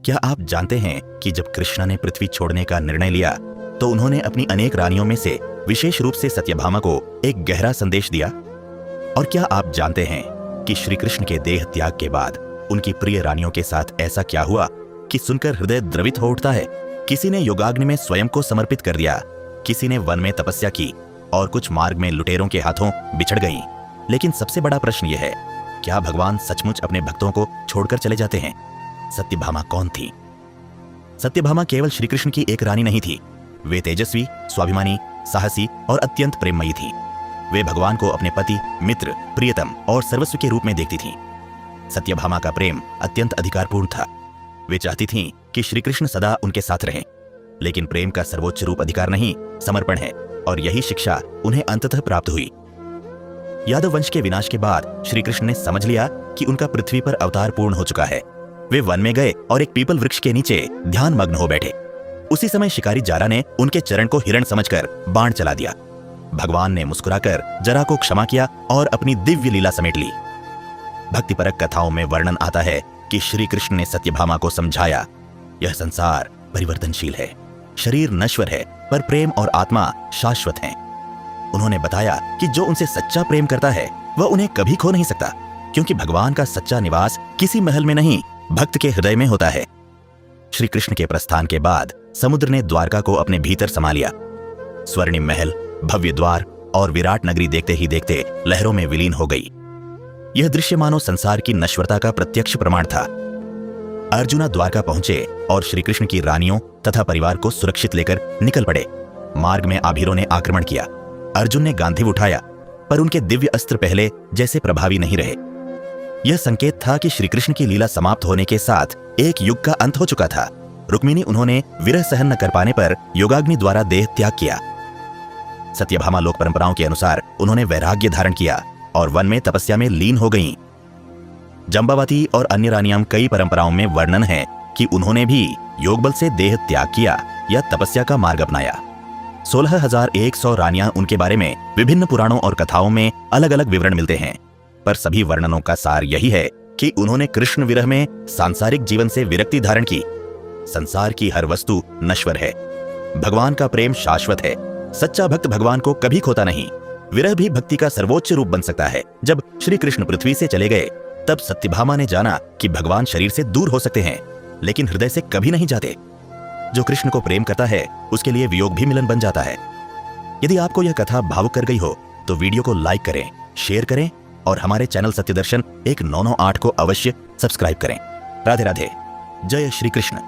क्या आप जानते हैं कि जब कृष्ण ने पृथ्वी छोड़ने का निर्णय लिया तो उन्होंने अपनी अनेक रानियों में से विशेष रूप से सत्यभामा को एक गहरा संदेश दिया? और क्या आप जानते हैं कि श्री कृष्ण के देह त्याग के बाद उनकी प्रिय रानियों के साथ ऐसा क्या हुआ कि सुनकर हृदय द्रवित हो उठता है? किसी ने योगाग्नि में स्वयं को समर्पित कर दिया, किसी ने वन में तपस्या की और कुछ मार्ग में लुटेरों के हाथों बिछड़ गईं। लेकिन सबसे बड़ा प्रश्न यह है, क्या भगवान सचमुच अपने भक्तों को छोड़कर चले जाते हैं? सत्यभामा कौन थी? सत्यभामा केवल श्री कृष्ण की एक रानी नहीं थी। वे तेजस्वी, स्वाभिमानी, साहसी और अत्यंत प्रेममयी थी। वे भगवान को अपने पति, मित्र, प्रियतम और सर्वस्व के रूप में देखती थीं। सत्यभामा का प्रेम अत्यंत अधिकारपूर्ण था। वे चाहती थीं कि श्री कृष्ण सदा उनके साथ रहें। लेकिन प्रेम का सर्वोच्च रूप अधिकार नहीं, समर्पण है, और यही शिक्षा उन्हें अंततः प्राप्त हुई। यादव वंश के विनाश के बाद श्री कृष्ण ने समझ लिया कि उनका पृथ्वी पर अवतार पूर्ण हो चुका है। वे वन में गए और एक पीपल वृक्ष के नीचे ध्यान मग्न हो बैठे। उसी समय शिकारी जारा ने उनके चरण को हिरण समझकर बाण चला दिया। भगवान ने मुस्कुराकर जरा को क्षमा किया और अपनी दिव्य लीला समेट ली। भक्तिपरक कथाओं में वर्णन आता है कि श्री कृष्ण ने सत्यभामा को समझाया, यह संसार परिवर्तनशील है, शरीर नश्वर है, पर प्रेम और आत्मा शाश्वत हैं। उन्होंने बताया कि जो उनसे सच्चा प्रेम करता है वह उन्हें कभी खो नहीं सकता, क्योंकि भगवान का सच्चा निवास किसी महल में नहीं, भक्त के हृदय में होता है। श्री कृष्ण के प्रस्थान के बाद समुद्र ने द्वारका को अपने भीतर समा लिया। स्वर्णिम महल, भव्य द्वार और विराट नगरी देखते ही देखते लहरों में विलीन हो गई। यह दृश्य मानो संसार की नश्वरता का प्रत्यक्ष प्रमाण था। अर्जुना द्वारका पहुंचे और श्री कृष्ण की रानियों तथा परिवार को सुरक्षित लेकर निकल पड़े। मार्ग में आभीरों ने आक्रमण किया। अर्जुन ने गांधीव उठाया, पर उनके दिव्य अस्त्र पहले जैसे प्रभावी नहीं रहे। यह संकेत था कि श्री कृष्ण की लीला समाप्त होने के साथ एक युग का अंत हो चुका था। रुक्मिणी उन्होंने विरह सहन न कर पाने पर योगाग्नि द्वारा देह त्याग किया। सत्यभामा लोक परंपराओं के अनुसार उन्होंने वैराग्य धारण किया और वन में तपस्या में लीन हो गईं। जंबावती और अन्य रानियां कई परंपराओं में वर्णन है कि उन्होंने भी योग बल से देह त्याग किया या तपस्या का मार्ग अपनाया। 16,100 रानियां उनके बारे में विभिन्न पुराणों और कथाओं में अलग अलग विवरण मिलते हैं, पर सभी वर्णनों का सार यही है कि उन्होंने कृष्ण विरह में सांसारिक जीवन से विरक्ति धारण की। संसार की हर वस्तु नश्वर है, भगवान का प्रेम शाश्वत है। सच्चा भक्त भगवान को कभी खोता नहीं। विरह भी भक्ति का सर्वोच्च रूप बन सकता है। जब श्री कृष्ण पृथ्वी से चले गए तब सत्यभामा ने जाना कि भगवान शरीर से दूर हो सकते हैं, लेकिन हृदय से कभी नहीं जाते। जो कृष्ण को प्रेम करता है उसके लिए वियोग भी मिलन बन जाता है। यदि आपको यह कथा भावुक कर गई हो तो वीडियो को लाइक करें, शेयर करें और हमारे चैनल सत्यदर्शन 1998 को अवश्य सब्सक्राइब करें। राधे राधे। जय श्री कृष्ण।